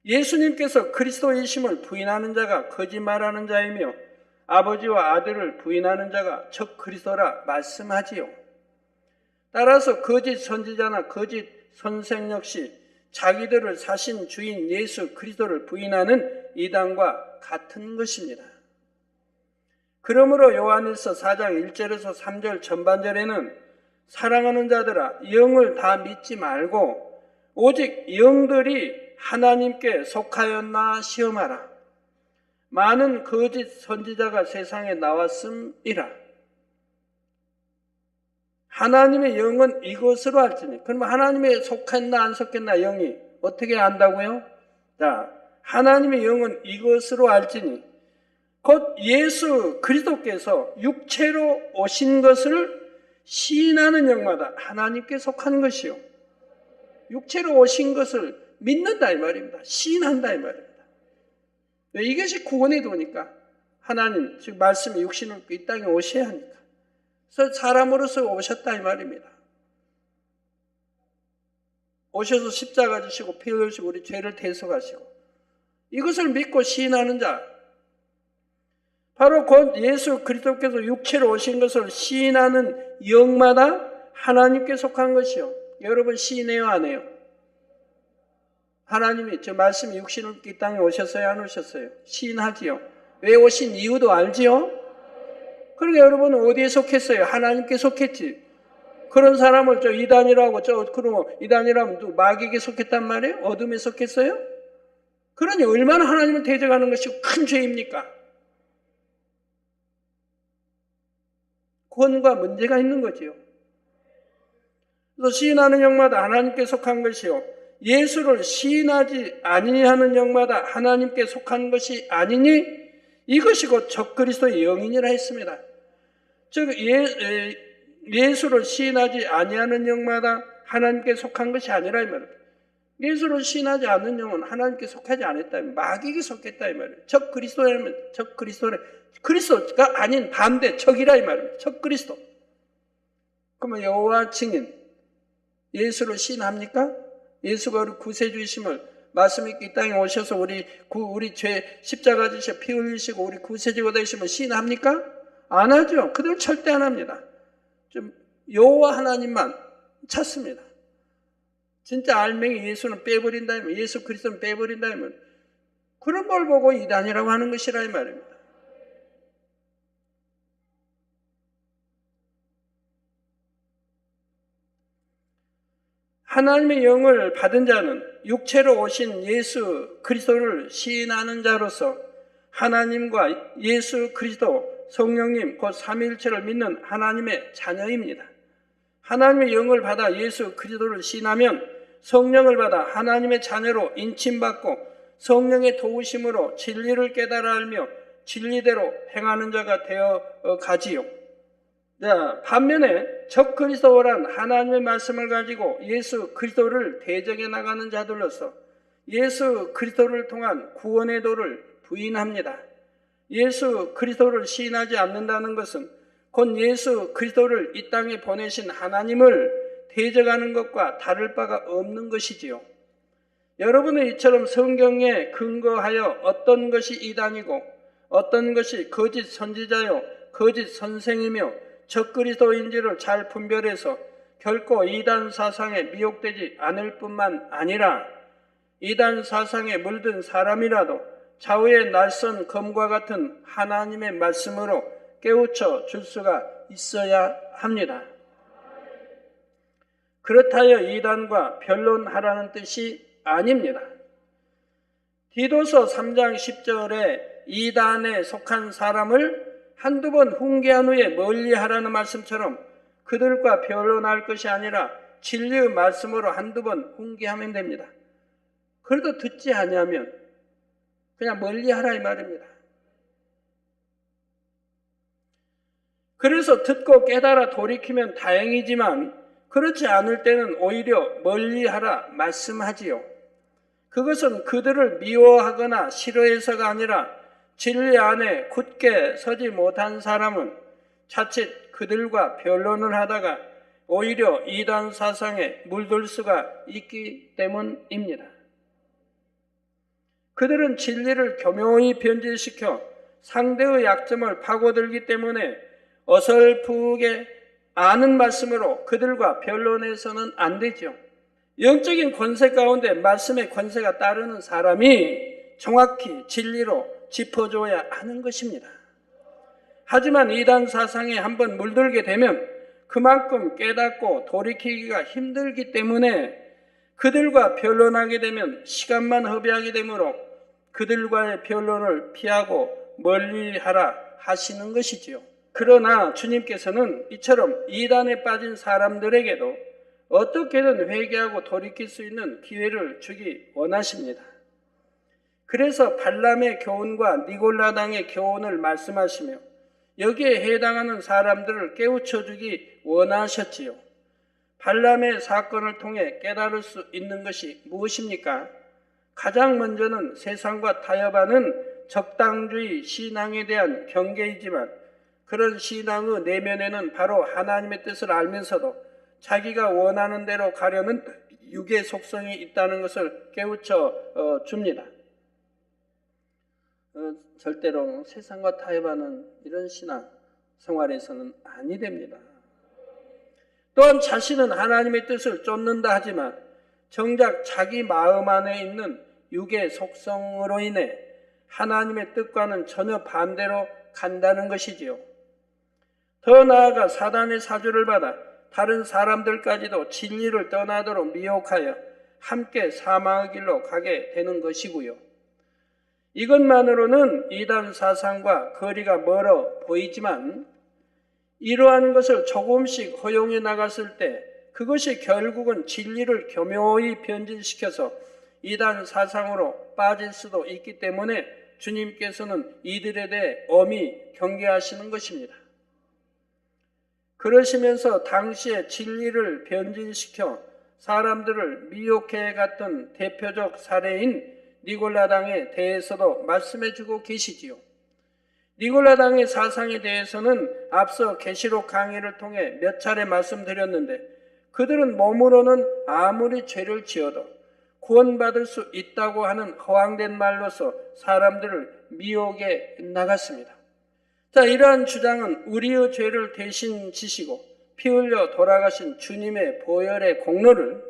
예수님께서 그리스도이심을 부인하는 자가 거짓말하는 자이며 아버지와 아들을 부인하는 자가 적그리스도라 말씀하지요. 따라서 거짓 선지자나 거짓 선생 역시 자기들을 사신 주인 예수 그리스도를 부인하는 이단과 같은 것입니다. 그러므로 요한일서 4장 1절에서 3절 전반절에는 사랑하는 자들아 영을 다 믿지 말고 오직 영들이 하나님께 속하였나 시험하라. 많은 거짓 선지자가 세상에 나왔음이라. 하나님의 영은 이것으로 알지니. 그러면 하나님에 속했나 안 속했나 영이 어떻게 안다고요? 자, 하나님의 영은 이것으로 알지니 곧 예수 그리스도께서 육체로 오신 것을 시인하는 영마다 하나님께 속한 것이요. 육체로 오신 것을 믿는다 이 말입니다. 시인한다 이 말입니다. 이것이 구원의 도니까 하나님, 즉 말씀이 육신을 입고 이 땅에 오셔야 하니까. 그래서 사람으로서 오셨다 이 말입니다. 오셔서 십자가 지시고 피 흘리시고 우리 죄를 대속하시고 이것을 믿고 시인하는 자, 바로 곧 예수 그리스도께서 육체로 오신 것을 시인하는 영마다 하나님께 속한 것이요. 여러분 시인해요 안 해요? 하나님이 저 말씀이 육신을 입고 이 땅에 오셨어요 안 오셨어요? 시인하지요. 왜 오신 이유도 알지요? 그러니까 여러분은 어디에 속했어요? 하나님께 속했지. 그런 사람을 저 이단이라고 그러면 이단이라면 또 마귀에게 속했단 말이에요? 어둠에 속했어요? 그러니 얼마나 하나님을 대적하는 것이 큰 죄입니까? 권과 문제가 있는 거지요. 그래서 시인하는 영마다 하나님께 속한 것이요. 예수를 시인하지 아니하는 영마다 하나님께 속한 것이 아니니 이것이 곧 적그리스도의 영이니라 했습니다. 즉 예수를 시인하지 아니하는 영마다 하나님께 속한 것이 아니라 이 말입니다. 예수를 시인하지 않는 영은 하나님께 속하지 않았다. 마귀에게 속했다 이 말이에요. 적그리스도라면 적그리스도래. 그리스도가 아닌 반대 적이라 이 말입니다. 적그리스도. 그러면 여호와 증인 예수를 시인합니까? 예수가 우리 구세주이심을 말씀 있게 이 땅에 오셔서 우리 죄 십자가 지셔 피 흘리시고 우리 구세주가 되심을 시인합니까? 안 하죠. 그들 절대 안 합니다. 좀 여호와 하나님만 찾습니다. 진짜 알맹이 예수는 빼버린다면, 예수 그리스도는 빼버린다면 그런 걸 보고 이단이라고 하는 것이라 이 말입니다. 하나님의 영을 받은 자는 육체로 오신 예수 그리스도를 시인하는 자로서 하나님과 예수 그리스도 성령님 곧 삼위일체를 믿는 하나님의 자녀입니다. 하나님의 영을 받아 예수 그리스도를 시인하면 성령을 받아 하나님의 자녀로 인침받고 성령의 도우심으로 진리를 깨달아 알며 진리대로 행하는 자가 되어 가지요. 자, 반면에 적그리스도란 하나님의 말씀을 가지고 예수 그리스도를 대적해 나가는 자들로서 예수 그리스도를 통한 구원의 도를 부인합니다. 예수 그리스도를 시인하지 않는다는 것은 곧 예수 그리스도를 이 땅에 보내신 하나님을 대적하는 것과 다를 바가 없는 것이지요. 여러분은 이처럼 성경에 근거하여 어떤 것이 이단이고 어떤 것이 거짓 선지자요 거짓 선생이며 적그리스도인지를 잘 분별해서 결코 이단 사상에 미혹되지 않을 뿐만 아니라 이단 사상에 물든 사람이라도 좌우의 낯선 검과 같은 하나님의 말씀으로 깨우쳐 줄 수가 있어야 합니다. 그렇다여 이단과 변론하라는 뜻이 아닙니다. 디도서 3장 10절에 이단에 속한 사람을 한두 번 훈계한 후에 멀리하라는 말씀처럼 그들과 변론할 것이 아니라 진리의 말씀으로 한두 번 훈계하면 됩니다. 그래도 듣지 아니하면 그냥 멀리하라 이 말입니다. 그래서 듣고 깨달아 돌이키면 다행이지만 그렇지 않을 때는 오히려 멀리하라 말씀하지요. 그것은 그들을 미워하거나 싫어해서가 아니라 진리 안에 굳게 서지 못한 사람은 자칫 그들과 변론을 하다가 오히려 이단 사상에 물들 수가 있기 때문입니다. 그들은 진리를 교묘히 변질시켜 상대의 약점을 파고들기 때문에 어설프게 아는 말씀으로 그들과 변론해서는 안 되죠. 영적인 권세 가운데 말씀의 권세가 따르는 사람이 정확히 진리로 짚어줘야 하는 것입니다. 하지만 이단 사상에 한번 물들게 되면 그만큼 깨닫고 돌이키기가 힘들기 때문에 그들과 변론하게 되면 시간만 허비하게 되므로 그들과의 변론을 피하고 멀리하라 하시는 것이지요. 그러나 주님께서는 이처럼 이단에 빠진 사람들에게도 어떻게든 회개하고 돌이킬 수 있는 기회를 주기 원하십니다. 그래서 발람의 교훈과 니골라당의 교훈을 말씀하시며 여기에 해당하는 사람들을 깨우쳐 주기 원하셨지요. 발람의 사건을 통해 깨달을 수 있는 것이 무엇입니까? 가장 먼저는 세상과 타협하는 적당주의 신앙에 대한 경계이지만 그런 신앙의 내면에는 바로 하나님의 뜻을 알면서도 자기가 원하는 대로 가려는 육의 속성이 있다는 것을 깨우쳐 줍니다. 절대로 세상과 타협하는 이런 신앙 생활에서는 아니 됩니다. 또한 자신은 하나님의 뜻을 쫓는다 하지만 정작 자기 마음 안에 있는 육의 속성으로 인해 하나님의 뜻과는 전혀 반대로 간다는 것이지요. 더 나아가 사단의 사주를 받아 다른 사람들까지도 진리를 떠나도록 미혹하여 함께 사망의 길로 가게 되는 것이고요. 이것만으로는 이단 사상과 거리가 멀어 보이지만 이러한 것을 조금씩 허용해 나갔을 때 그것이 결국은 진리를 교묘히 변질시켜서 이단 사상으로 빠질 수도 있기 때문에 주님께서는 이들에 대해 엄히 경계하시는 것입니다. 그러시면서 당시에 진리를 변질시켜 사람들을 미혹해 갔던 대표적 사례인 니골라당에 대해서도 말씀해 주고 계시지요. 니골라당의 사상에 대해서는 앞서 계시록 강의를 통해 몇 차례 말씀드렸는데 그들은 몸으로는 아무리 죄를 지어도 구원받을 수 있다고 하는 허황된 말로서 사람들을 미혹해 나갔습니다. 자, 이러한 주장은 우리의 죄를 대신 지시고 피 흘려 돌아가신 주님의 보혈의 공로를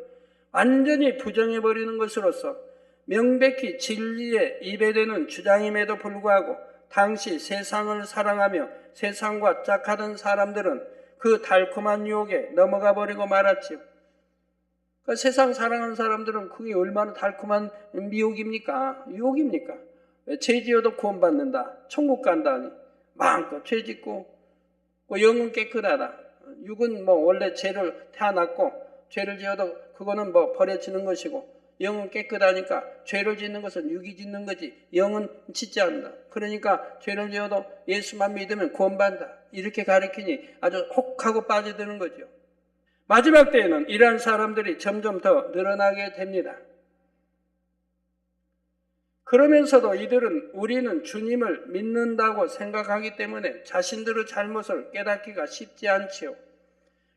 완전히 부정해버리는 것으로서 명백히 진리에 입에대는 주장임에도 불구하고 당시 세상을 사랑하며 세상과 짝하던 사람들은 그 달콤한 유혹에 넘어가 버리고 말았지요. 그러니까 세상 사랑하는 사람들은 그게 얼마나 달콤한 미혹입니까? 유혹입니까? 죄 지어도 구원받는다. 천국 간다니. 마음껏 죄 짓고 영은 깨끗하다. 육은 원래 죄를 태어났고 죄를 지어도 그거는 버려지는 것이고 영은 깨끗하니까 죄를 짓는 것은 육이 짓는 거지 영은 짓지 않는다. 그러니까 죄를 지어도 예수만 믿으면 구원받는다. 이렇게 가르치니 아주 혹하고 빠져드는 거죠. 마지막 때에는 이러한 사람들이 점점 더 늘어나게 됩니다. 그러면서도 이들은 우리는 주님을 믿는다고 생각하기 때문에 자신들의 잘못을 깨닫기가 쉽지 않지요.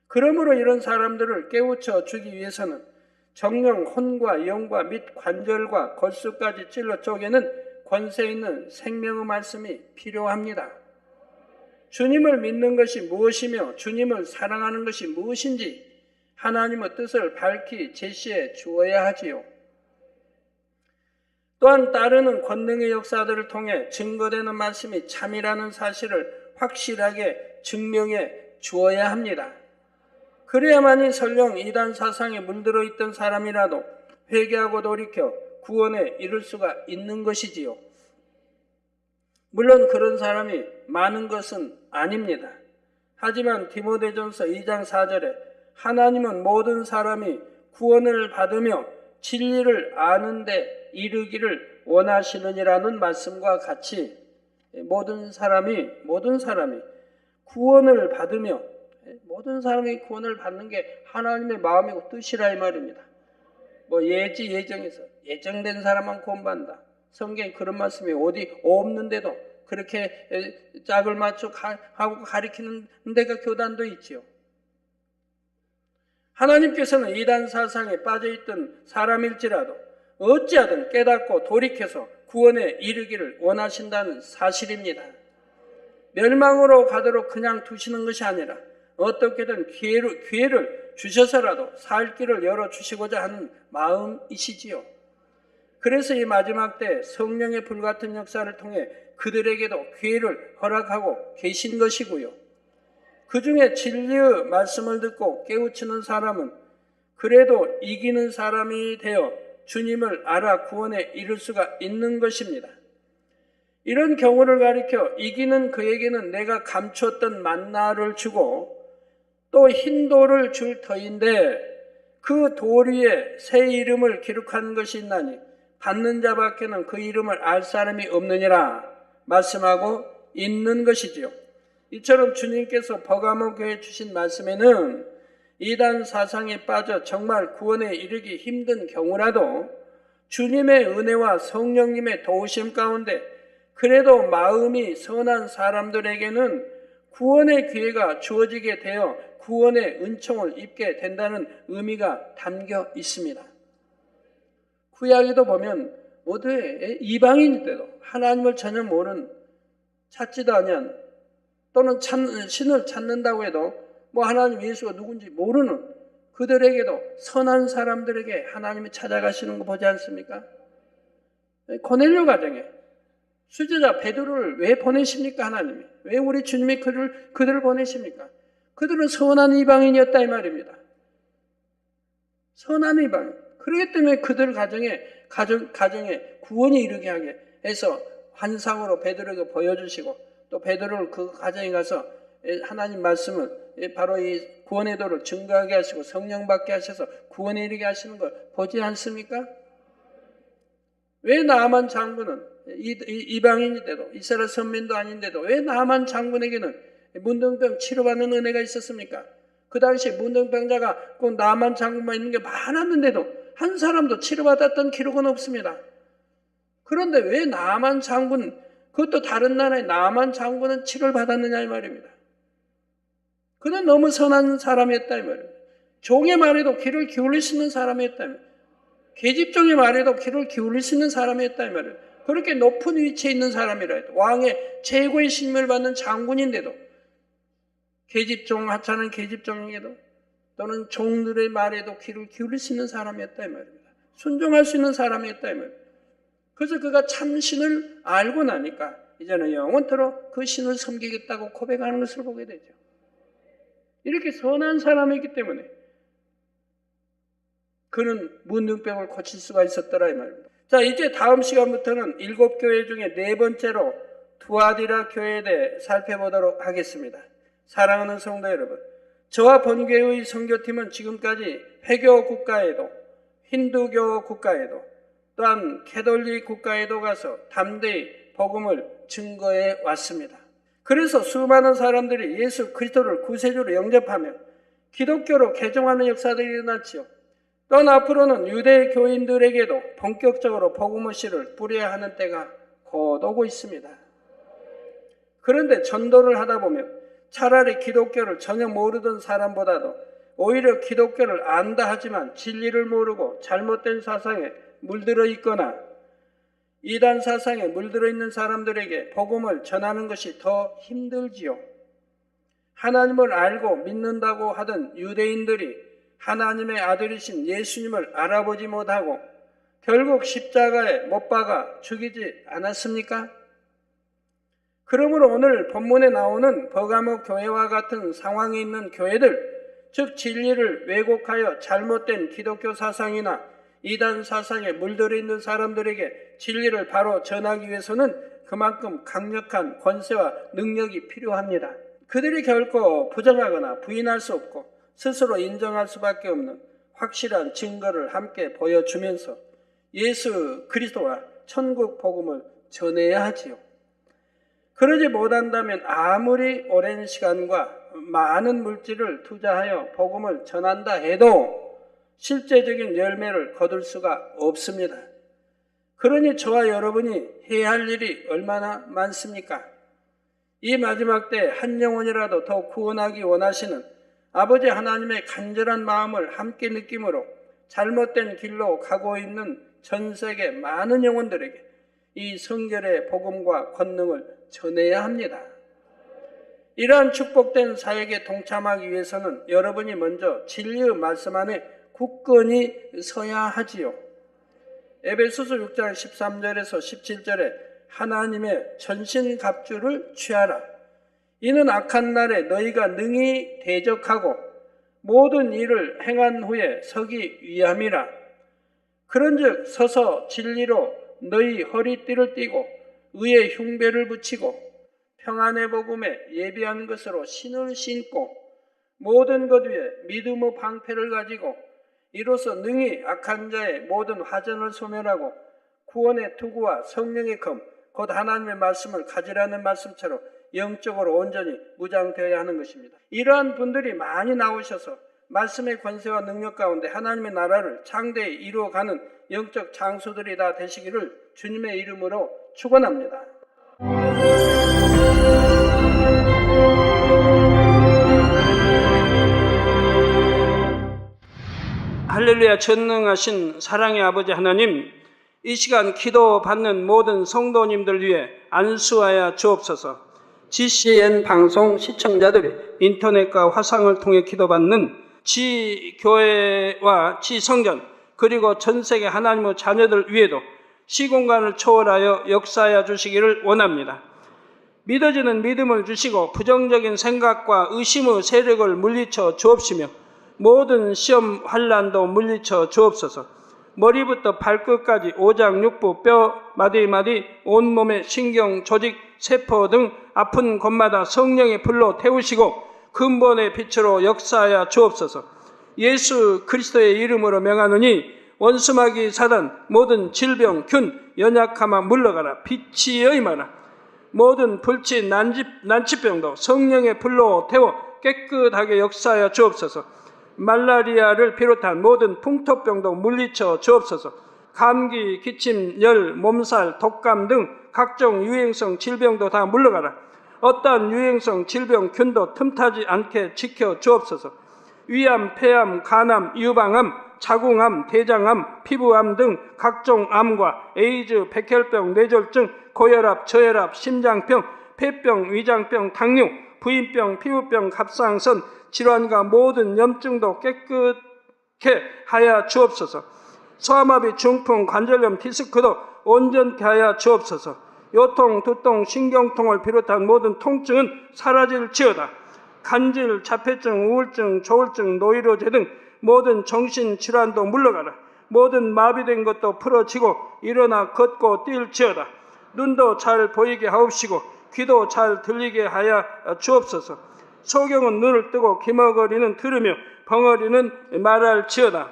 그러므로 이런 사람들을 깨우쳐 주기 위해서는 정령 혼과 영과 및 관절과 골수까지 찔러 쪼개는 권세 있는 생명의 말씀이 필요합니다. 주님을 믿는 것이 무엇이며 주님을 사랑하는 것이 무엇인지 하나님의 뜻을 밝히 제시해 주어야 하지요. 또한 따르는 권능의 역사들을 통해 증거되는 말씀이 참이라는 사실을 확실하게 증명해 주어야 합니다. 그래야만이 설령 이단 사상에 물들어 있던 사람이라도 회개하고 돌이켜 구원에 이를 수가 있는 것이지요. 물론 그런 사람이 많은 것은 아닙니다. 하지만 디모데전서 2장 4절에 하나님은 모든 사람이 구원을 받으며 진리를 아는 데 이르기를 원하시느니라는 말씀과 같이 모든 사람이 구원을 받으며 모든 사람이 구원을 받는 게 하나님의 마음이고 뜻이라 이 말입니다. 뭐 예정해서 예정된 사람만 구원받는다. 성경에 그런 말씀이 어디 없는데도 그렇게 짝을 맞춰 하고 가리키는 데가 교단도 있지요. 하나님께서는 이단 사상에 빠져있던 사람일지라도 어찌하든 깨닫고 돌이켜서 구원에 이르기를 원하신다는 사실입니다. 멸망으로 가도록 그냥 두시는 것이 아니라 어떻게든 기회를 주셔서라도 살 길을 열어주시고자 하는 마음이시지요. 그래서 이 마지막 때 성령의 불같은 역사를 통해 그들에게도 기회를 허락하고 계신 것이고요. 그 중에 진리의 말씀을 듣고 깨우치는 사람은 그래도 이기는 사람이 되어 주님을 알아 구원에 이를 수가 있는 것입니다. 이런 경우를 가리켜 이기는 그에게는 내가 감추었던 만나를 주고 또 흰 돌을 줄 터인데 그 돌 위에 새 이름을 기록한 것이 있나니 받는 자밖에는 그 이름을 알 사람이 없느니라 말씀하고 있는 것이지요. 이처럼 주님께서 버가모 교회에 주신 말씀에는 이단 사상에 빠져 정말 구원에 이르기 힘든 경우라도 주님의 은혜와 성령님의 도우심 가운데 그래도 마음이 선한 사람들에게는 구원의 기회가 주어지게 되어 구원의 은총을 입게 된다는 의미가 담겨 있습니다. 구약에도 보면 어디에 이방인인데도 하나님을 전혀 모르는 찾지도 아니한 또는 신을 찾는다고 해도 뭐 하나님 예수가 누군지 모르는 그들에게도 선한 사람들에게 하나님이 찾아가시는 거 보지 않습니까? 고넬료 가정에 수제자 베드로를 왜 보내십니까? 하나님이 왜 우리 주님이 그들을 보내십니까? 그들은 선한 이방인이었다 이 말입니다. 선한 이방인. 그렇기 때문에 그들 가정에 구원이 이르게 하게 해서 환상으로 베드로에게 보여주시고 또 베드로를 그 가정에 가서 하나님 말씀을 바로 이 구원의 도를 증거하게 하시고 성령 받게 하셔서 구원에 이르게 하시는 걸 보지 않습니까? 왜 나만 장군은 이방인인데도 이스라엘 선민도 아닌데도 왜 나만 장군에게는 문둥병 치료받는 은혜가 있었습니까? 그 당시 문둥병자가 꼭 나만 장군만 있는 게 많았는데도 한 사람도 치료받았던 기록은 없습니다. 그런데 왜 나만 장군, 그것도 다른 나라의 나만 장군은 치료를 받았느냐 이 말입니다. 그는 너무 선한 사람이었다 이 말입니다. 종의 말에도 귀를 기울일 수 있는 사람이었다 이 말입니다. 계집종의 말에도 귀를 기울일 수 있는 사람이었다 이 말입니다. 그렇게 높은 위치에 있는 사람이라 해도 왕의 최고의 신명을 받는 장군인데도 계집종 하찮은 계집종에게도 또는 종들의 말에도 귀를 기울일 수 있는 사람이었다 이 말입니다. 순종할 수 있는 사람이었다 이 말입니다. 그래서 그가 참 신을 알고 나니까 이제는 영원토록 그 신을 섬기겠다고 고백하는 것을 보게 되죠. 이렇게 선한 사람이기 때문에 그는 문둥병을 고칠 수가 있었더라 이 말입니다. 자, 이제 다음 시간부터는 7교회 중에 4번째로 두아디라 교회에 대해 살펴보도록 하겠습니다. 사랑하는 성도 여러분, 저와 본교회의 선교팀은 지금까지 회교 국가에도 힌두교 국가에도 또한 캐톨릭 국가에도 가서 담대히 복음을 증거해 왔습니다. 그래서 수많은 사람들이 예수 그리스도를 구세주로 영접하며 기독교로 개종하는 역사들이 일어났지요. 또한 앞으로는 유대 교인들에게도 본격적으로 복음의 씨를 뿌려야 하는 때가 곧 오고 있습니다. 그런데 전도를 하다 보면 차라리 기독교를 전혀 모르던 사람보다도 오히려 기독교를 안다 하지만 진리를 모르고 잘못된 사상에 물들어 있거나 이단 사상에 물들어 있는 사람들에게 복음을 전하는 것이 더 힘들지요. 하나님을 알고 믿는다고 하던 유대인들이 하나님의 아들이신 예수님을 알아보지 못하고 결국 십자가에 못 박아 죽이지 않았습니까? 그러므로 오늘 본문에 나오는 버가모 교회와 같은 상황에 있는 교회들, 즉 진리를 왜곡하여 잘못된 기독교 사상이나 이단 사상에 물들어 있는 사람들에게 진리를 바로 전하기 위해서는 그만큼 강력한 권세와 능력이 필요합니다. 그들이 결코 부정하거나 부인할 수 없고 스스로 인정할 수밖에 없는 확실한 증거를 함께 보여주면서 예수 그리스도와 천국 복음을 전해야 하지요. 그러지 못한다면 아무리 오랜 시간과 많은 물질을 투자하여 복음을 전한다 해도 실제적인 열매를 거둘 수가 없습니다. 그러니 저와 여러분이 해야 할 일이 얼마나 많습니까? 이 마지막 때 한 영혼이라도 더 구원하기 원하시는 아버지 하나님의 간절한 마음을 함께 느낌으로 잘못된 길로 가고 있는 전 세계 많은 영혼들에게 이 성결의 복음과 권능을 전해야 합니다. 이러한 축복된 사역에 동참하기 위해서는 여러분이 먼저 진리의 말씀 안에 굳건히 서야 하지요. 에베소서 6장 13절에서 17절에 하나님의 전신갑주를 취하라. 이는 악한 날에 너희가 능히 대적하고 모든 일을 행한 후에 서기 위함이라. 그런즉 서서 진리로 너희 허리띠를 띠고 의의 흉배를 붙이고 평안의 복음에 예비한 것으로 신을 신고 모든 것 위에 믿음의 방패를 가지고 이로써 능히 악한 자의 모든 화전을 소멸하고 구원의 투구와 성령의 검 곧 하나님의 말씀을 가지라는 말씀처럼 영적으로 온전히 무장되어야 하는 것입니다. 이러한 분들이 많이 나오셔서 말씀의 권세와 능력 가운데 하나님의 나라를 창대히 이루어가는 영적 장수들이 다 되시기를 주님의 이름으로 축원합니다. 할렐루야. 전능하신 사랑의 아버지 하나님, 이 시간 기도받는 모든 성도님들 위해 안수하여 주옵소서. GCN 방송 시청자들이 인터넷과 화상을 통해 기도받는 지교회와 지성전 그리고 전세계 하나님의 자녀들 위에도 시공간을 초월하여 역사하여 주시기를 원합니다. 믿어지는 믿음을 주시고 부정적인 생각과 의심의 세력을 물리쳐 주옵시며 모든 시험 환난도 물리쳐 주옵소서. 머리부터 발끝까지 오장 육부 뼈 마디마디 온몸의 신경 조직 세포 등 아픈 곳마다 성령의 불로 태우시고 근본의 빛으로 역사하여 주옵소서. 예수 그리스도의 이름으로 명하노니 원수마귀 사단 모든 질병 균 연약함아 물러가라. 빛이 임하라. 모든 불치 난치병도 성령의 불로 태워 깨끗하게 역사하여 주옵소서. 말라리아를 비롯한 모든 풍토병도 물리쳐 주옵소서. 감기, 기침, 열, 몸살, 독감 등 각종 유행성 질병도 다 물러가라. 어떠한 유행성 질병 균도 틈타지 않게 지켜 주옵소서. 위암, 폐암, 간암, 유방암, 자궁암, 대장암, 피부암 등 각종 암과 에이즈, 백혈병, 뇌졸중, 고혈압, 저혈압, 심장병, 폐병, 위장병, 당뇨, 부인병, 피부병, 갑상선 질환과 모든 염증도 깨끗게 하여 주옵소서. 소아마비, 중풍, 관절염, 디스크도 온전케 하여 주옵소서. 요통, 두통, 신경통을 비롯한 모든 통증은 사라질지어다. 간질, 자폐증, 우울증, 조울증, 노이로제 등 모든 정신질환도 물러가라. 모든 마비된 것도 풀어지고 일어나 걷고 뛸지어다. 눈도 잘 보이게 하옵시고 귀도 잘 들리게 하여 주옵소서. 소경은 눈을 뜨고 기머거리는 들으며 벙어리는 말할지어다.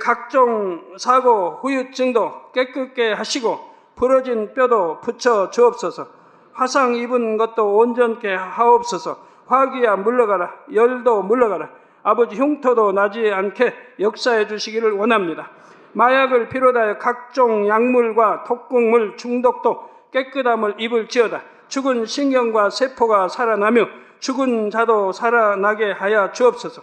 각종 사고, 후유증도 깨끗게 하시고 부러진 뼈도 붙여 주옵소서. 화상 입은 것도 온전케 하옵소서. 화기야 물러가라. 열도 물러가라. 아버지 흉터도 나지 않게 역사해 주시기를 원합니다. 마약을 비롯하여 각종 약물과 독극물 중독도 깨끗함을 입을지어다. 죽은 신경과 세포가 살아나며 죽은 자도 살아나게 하여 주옵소서.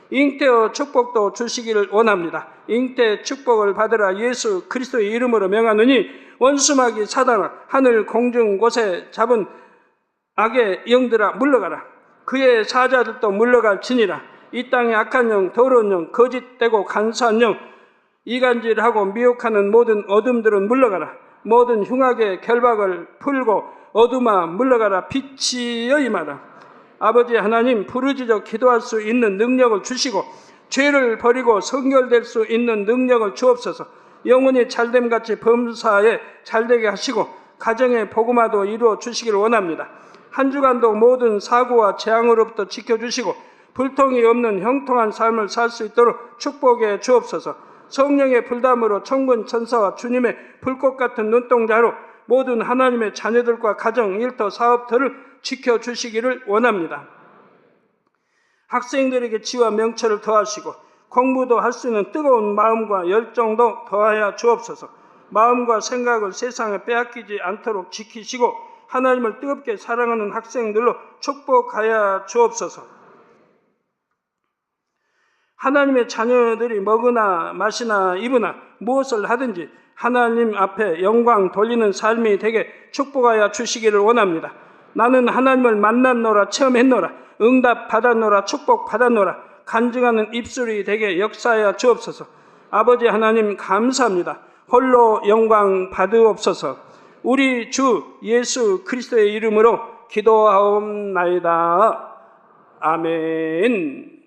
잉태의 축복도 주시기를 원합니다. 잉태 축복을 받으라. 예수 그리스도의 이름으로 명하노니 원수마귀 사단아 하늘 공중 곳에 잡은 악의 영들아 물러가라. 그의 사자들도 물러갈지니라. 이 땅의 악한 영, 더러운 영, 거짓되고 간사한 영, 이간질하고 미혹하는 모든 어둠들은 물러가라. 모든 흉악의 결박을 풀고 어둠아 물러가라. 빛이 임하라. 아버지 하나님, 부르짖어 기도할 수 있는 능력을 주시고 죄를 버리고 성결될 수 있는 능력을 주옵소서. 영혼이 잘됨같이 범사에 잘되게 하시고 가정의 복음화도 이루어 주시기를 원합니다. 한 주간도 모든 사고와 재앙으로부터 지켜주시고 불통이 없는 형통한 삶을 살 수 있도록 축복해 주옵소서. 성령의 불담으로 천군 천사와 주님의 불꽃 같은 눈동자로 모든 하나님의 자녀들과 가정, 일터, 사업터를 지켜주시기를 원합니다. 학생들에게 지와 명철을 더하시고 공부도 할 수 있는 뜨거운 마음과 열정도 더하여 주옵소서. 마음과 생각을 세상에 빼앗기지 않도록 지키시고 하나님을 뜨겁게 사랑하는 학생들로 축복하여 주옵소서. 하나님의 자녀들이 먹으나 마시나 입으나 무엇을 하든지 하나님 앞에 영광 돌리는 삶이 되게 축복하여 주시기를 원합니다. 나는 하나님을 만났노라, 체험했노라, 응답 받았노라, 축복 받았노라, 간증하는 입술이 되게 역사하여 주옵소서. 아버지 하나님 감사합니다. 홀로 영광 받으옵소서. 우리 주 예수 그리스도의 이름으로 기도하옵나이다. 아멘.